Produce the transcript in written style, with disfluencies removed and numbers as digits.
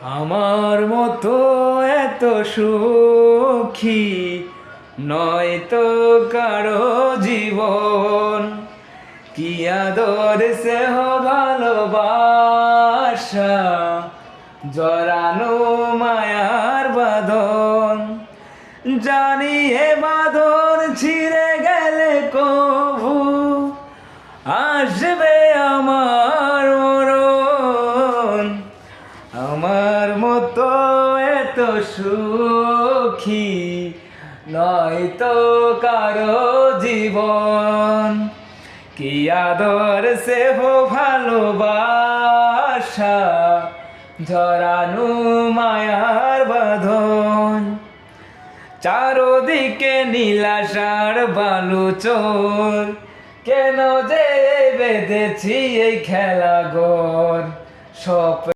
আমার মতো এত সুখী নয় তো কারো জীবন, কি আদর স্নেহ ভালোবাসা জড়ানো মায়ার বাঁধন। জানি এ বাঁধন ছিঁড়ে গেলে কভু আসবে আমার মরণ। আমার মতো এত সুখী নয় তো কারো জীবন, কি আদর স্নেহ ভালোবাসা জড়ানো মায়ার বাঁধন। চারদিকে নীলাশার বালুচর, কেন যে বেঁধেছি এই খেলাঘর। সব